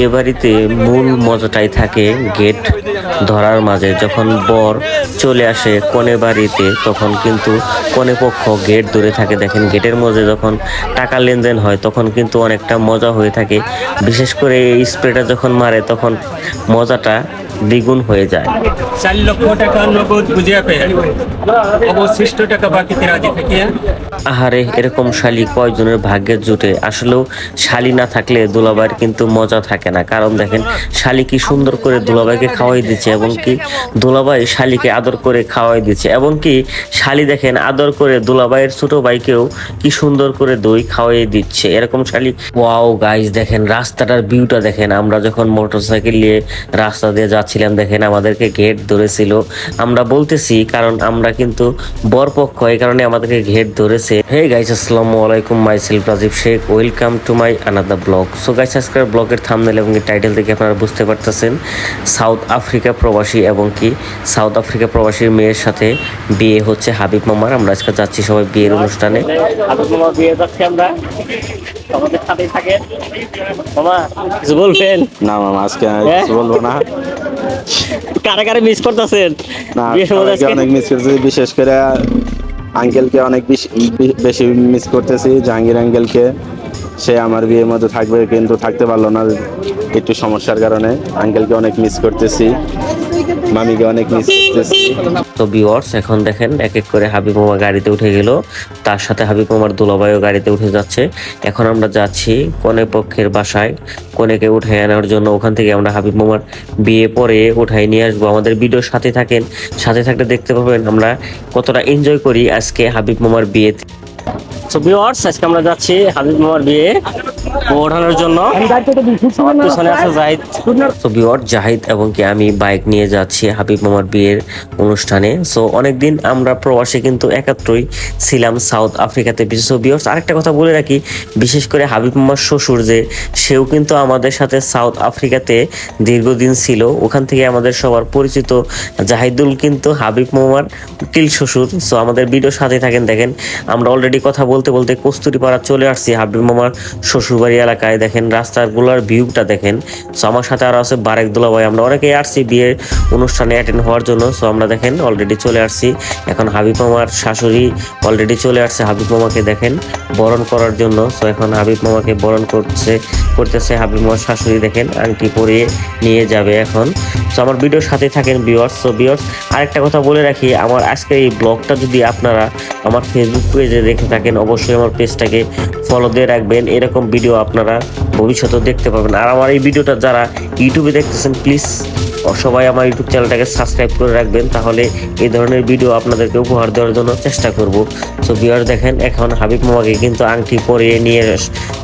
এ বাড়িতে মূল মজাটাই থাকে গেট ধরার মাঝে। যখন বর চলে আসে কনে বাড়িতে তখন কিন্তু কনে পক্ষ গেট ধরে থাকে। দেখেন গেটের মধ্যে যখন টাকা লেনদেন হয় তখন কিন্তু অনেকটা মজা হয়ে থাকে। বিশেষ করে এই স্প্রেটা যখন মারে তখন মজাটা দ্বিগুণ হয়ে যায়। 4 লক্ষ টাকা নগদ বুঝিয়া পেয়ে অবশিষ্ট টাকা বাকিতে রাজি থেকে। আহারে, এরকম শালি কয়জনের ভাগ্যের জুটে। আসলেও শালি না থাকলে দুলাভাইয়ের কিন্তু মজা থাকে না। কারণ দেখেন শালি কি সুন্দর করে দুলাভাইকে খাওয়াই দিচ্ছে, এবং কি দুলাভাই শালিকে আদর করে খাওয়াই দিচ্ছে, এবং কি শালি দেখেন আদর করে দুলাভাইয়ের ছোট ভাইকেও কি সুন্দর করে দই খাওয়াই দিচ্ছে। এরকম শালি। ওয়াও গাইস, দেখেন রাস্তাটার ভিউটা দেখেন। আমরা যখন মোটরসাইকেল নিয়ে রাস্তা দিয়ে যাচ্ছিলাম দেখেন আমাদেরকে গেট ধরেছিল। আমরা বলতেছি কারণ আমরা কিন্তু বরপক্ষ, এই কারণে আমাদেরকে গেট ধরেছে। হে গাইস, আসসালামু আলাইকুম, myself Rajib Sheikh, welcome to my another blog. So guys, আজকের ব্লগের থাম্বনেল এবং টাইটেল থেকে আপনারা বুঝতে পারতেছেন সাউথ আফ্রিকা প্রবাসী এবং কি সাউথ আফ্রিকা প্রবাসীর মেয়ের সাথে বিয়ে হচ্ছে হাবিব মামার। আমরা আজকে যাচ্ছি সবাই বিয়ের অনুষ্ঠানে। হাবিব মামা বিয়ে যাচ্ছি আমরা, আমাদের সাথেই থাকেন। মামা কিছু বলবেন? না মামা, আজকে কিছু বলবো না। কারা কারা মিস করতেছেন? না, সবাইকে অনেক মিস করতেছি, বিশেষ করে আঙ্কেলকে অনেক বেশি মিস করতেছি। জাহাঙ্গীর আঙ্কেলকে, সে আমার বিয়ের মধ্যে থাকবে কিন্তু থাকতে পারলো না একটু সমস্যার কারণে। আঙ্কেলকে অনেক মিস করতেছি, মামিকে অনেক মিস করতেছি। তো ভিউয়ার্স, এখন দেখেন এক এক করে হাবিব মামা গাড়িতে উঠে গেল, তার সাথে হাবিব মামার দুলাভাইও গাড়িতে উঠে যাচ্ছে। এখন আমরা যাচ্ছি কনে পক্ষের বাসায় কনেকে উঠে আনার জন্য। ওখান থেকে আমরা হাবিব মামার বিয়ে পরে উঠাই নিয়ে আসবো। আমাদের ভিডিওর সাথে থাকেন, সাথে থাকলে দেখতে পাবেন আমরা কতটা এনজয় করি আজকে হাবিব মামার বিয়েতে। তো ভিউয়ার্স, আজকে আমরা যাচ্ছি হাবিব মামার বিয়ে ওঠানোর জন্য। পিছনে আছে জাহিদ। তো ভিউয়ার্স, জাহিদ এবং কি আমি বাইক নিয়ে যাচ্ছি হাবিব মামার বিয়ের অনুষ্ঠানে। সো অনেকদিন আমরা প্রবাসে কিন্তু একাত্রই ছিলাম সাউথ আফ্রিকাতে। বিশেষ ভিউয়ার্স, আরেকটা কথা বলে রাখি, বিশেষ করে হাবিব মামার শ্বশুর যে সেও কিন্তু আমাদের সাথে সাউথ আফ্রিকাতে দীর্ঘদিন ছিল। ওখান থেকে আমাদের সবার পরিচিত জাহিদুল কিন্তু হাবিব মামার উকিল শ্বশুর। সো আমাদের ভিডিওর সাথে থাকেন। দেখেন আমরা অলরেডি কথা বলতে বলতে কস্তুরীপাড়া চলে আসছি হাবিব মামার শ্বশুরবাড়ি এলাকায়। দেখেন রাস্তাগুলোর ভিউটা দেখেন। সো আমার সাথে আরো আছে বারেক দুলাভাই। আমরা অনেকেই আসছি বিয়ের অনুষ্ঠানে অ্যাটেন্ড হওয়ার জন্য। সো আমরা দেখেন অলরেডি চলে আসছি। এখন হাবিব মামার শাশুড়ি অলরেডি চলে আসছে হাবিব মামাকে দেখেন বরণ করার জন্য। সো এখন হাবিব মামাকে বরণ করতেছে হাবিব মামার শাশুড়ি। দেখেন আংটি পরিয়ে নিয়ে যাবে এখন। সো আমার ভিডিওর সাথে থাকেন ভিউয়ার্স। সো ভিউয়ার্স, আরেকটা কথা বলে রাখি, আমার আজকের এই ব্লগটা যদি আপনারা আমার ফেসবুক পেজে দেখে থাকেন অবশ্যই আমার পেজটাকে ফলো দিয়ে রাখবেন। এরকম ভিডিও আপনারা ভবিষ্যতে দেখতে পাবেন। আর আমার এই ভিডিওটা যারা ইউটিউবে দেখতেছেন প্লিজ সবাই আমার ইউটিউব চ্যানেলটাকে সাবস্ক্রাইব করে রাখবেন, তাহলে এই ধরনের ভিডিও আপনাদেরকে উপহার দেওয়ার জন্য চেষ্টা করব। সো ভিউয়ার্স, দেখেন এখন হাবিব মামাকে কিন্তু আংটি পরিয়ে নিয়ে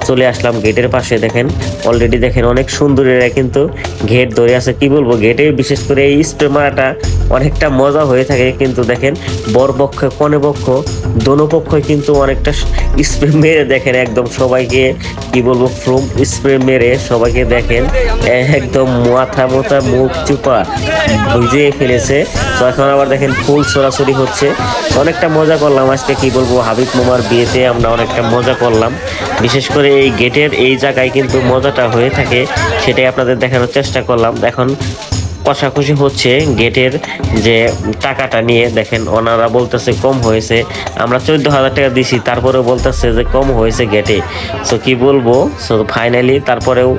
চলে আসলাম গেটের পাশে। দেখেন অলরেডি দেখেন অনেক সুন্দরীরা কিন্তু গেট ধরে আছে। কি বলবো, গেটে বিশেষ করে এই স্প্রে মারাটা অনেকটা মজা হয়ে থাকে। কিন্তু দেখেন বর পক্ষ কনে পক্ষ দোনো পক্ষই কিন্তু অনেকটা স্প্রে মেরে দেখেন একদম সবাইকে, কি বলবো, ফ্রম স্প্রে মেরে সবাইকে দেখেন একদম মাথা মুখ চুপা বুঝিয়ে ফেলেছে। তো এখন আবার দেখেন ফুল ছড়াছড়ি হচ্ছে। অনেকটা মজা করলাম আজকে, কি বলবো, হাবিব মামার বিয়েতে আমরা অনেকটা মজা করলাম। বিশেষ করে এই গেটের এই জায়গায় কিন্তু মজাটা হয়ে থাকে, সেটাই আপনাদের দেখানোর চেষ্টা করলাম। এখন কষাকষি হচ্ছে গেটের যে টাকাটা নিয়ে। দেখেন ওনারা বলতেছে কম হয়েছে, আমরা 14,000 টাকা দিছি, তারপরেও বলতেছে যে কম হয়েছে গেটে। সো কি বলবো, সো ফাইনালি তারপরেও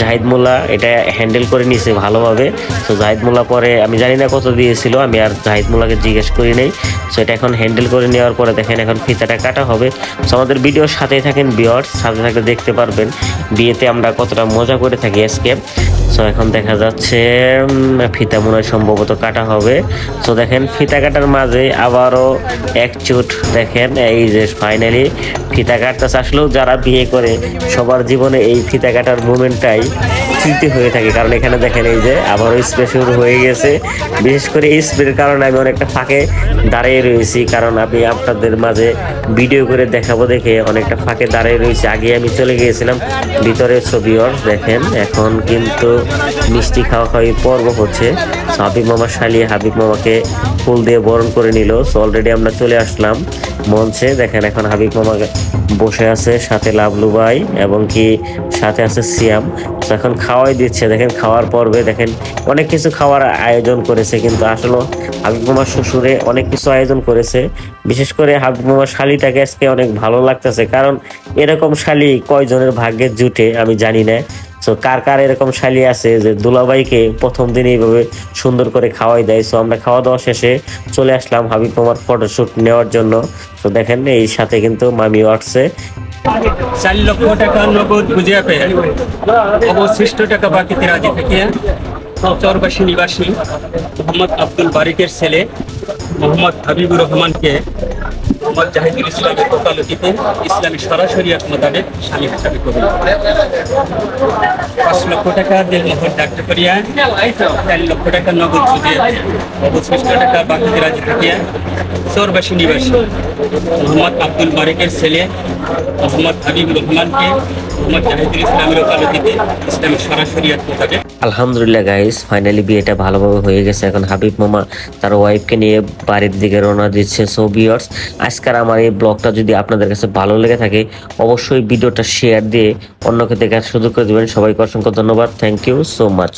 জাহিদ মোল্লা এটা হ্যান্ডেল করে নিছে ভালোভাবে। সো জাহিদ মোল্লা পরে আমি জানি না কত দিয়েছিল, আমি আর জাহিদ মোল্লাকে জিজ্ঞেস করি নাই। সো এটা এখন হ্যান্ডেল করে নেওয়ার পরে দেখেন এখন ফিতাটা কাটা হবে। সো আমাদের ভিডিওর সাথেই থাকেন ভিউয়ার্স, সাথে থাকলে দেখতে পারবেন বিয়েতে আমরা কতটা মজা করে থাকি আজকে। সো এখন দেখা যাচ্ছে ফিতা মনে হয় সম্ভবত কাটা হবে। সো দেখেন ফিতা কাটার মাঝে আবারও এক চুট দেখেন এই যে ফাইনালি ফিতা কাটতেছে। আসলেও যারা বিয়ে করে সবার জীবনে এই ফিতা কাটার মুভমেন্টটাই স্মৃতি হয়ে থাকে। কারণ এখানে দেখেন এই যে আবারও স্প্রে শুরু হয়ে গেছে। বিশেষ করে এই স্প্রের কারণে আমি অনেকটা ফাঁকে দাঁড়িয়ে রয়েছি, কারণ আমি আপনাদের মাঝে ভিডিও করে দেখাবো দেখে অনেকটা ফাঁকে দাঁড়িয়ে রয়েছি। আগে আমি চলে গিয়েছিলাম ভিতরে। ছবি দেখেন এখন কিন্তু মিষ্টি খাওয়া পর্ব হচ্ছে। হাবিব মামা শালিয়ে হাবিব মামাকে ফুল দিয়ে বরণ করে নিল। সো অলরেডি আমরা চলে আসলাম মঞ্চে। দেখেন এখন হাবিব মামা বসে আছে, সাথে লাবলু ভাই এবং কি সাথে আছে সিয়াম। তো এখন খাওয়াই দিচ্ছে, দেখেন খাওয়ার পর্বে দেখেন অনেক কিছু খাওয়ার আয়োজন করেছে, কিন্তু আসলে হাবিব মামার শ্বশুরে অনেক কিছু আয়োজন করেছে। বিশেষ করে হাবিব মামার শালিটাকে আজকে অনেক ভালো লাগতেছে, কারণ এরকম শালি কয়জনের ভাগ্যে জুটে আমি জানি না। তো কার কার এরকম শালি আছে যে দুলাভাইকে প্রথম দিন এইভাবে সুন্দর করে খাওয়াই দেয়। সো আমরা খাওয়া দাওয়া শেষে চলে আসলাম হাবিব মামার ফটোশুট নেওয়ার জন্য। তো দেখেন এই সাথে কিন্তু মামিও আসছে। 4 লক্ষ টাকা নগদ বুঝিয়া পেয়ে অবশিষ্ট টাকা বাকিতে রাজি থেকে চরবাসী নিবাসী মোহাম্মদ আব্দুল বারিকের ছেলে মোহাম্মদ হাবিবুর রহমানকে মোহাম্মদ জাহিদুল ইসলামের ওকালতিতে ইসলামী শরিয়ত মোতাবেক স্বামী হিসাবে কবুল করে। 5 লক্ষ টাকা দিলমোহর ডাক্তার করিয়া 4 লক্ষ টাকা নগদ বুঝিয়া অবশিষ্ট টাকা বাকিতে রাজি থেকে চরবাসী নিবাসী মোহাম্মদ আব্দুল বারিকের ছেলে মোহাম্মদ হাবিবুর রহমানকে মোহাম্মদ জাহিদুল ইসলামের ওকালতিতে ইসলামী শরিয়ত মোতাবেক। আলহামদুলিল্লাহ গাইস, ফাইনালি বিয়েটা ভালোভাবে হয়ে গেছে। এখন হাবিব মামা তার ওয়াইফকে নিয়ে বাড়ির দিকে রওনা দিচ্ছে। সো ভিউয়ার্স, আজকের আমার এই ব্লগটা যদি আপনাদের কাছে ভালো লেগে থাকে অবশ্যই ভিডিওটা শেয়ার দিয়ে অন্যকে দেখার সুযোগ করে দেবেন। সবাইকে অসংখ্য ধন্যবাদ। Thank you so much.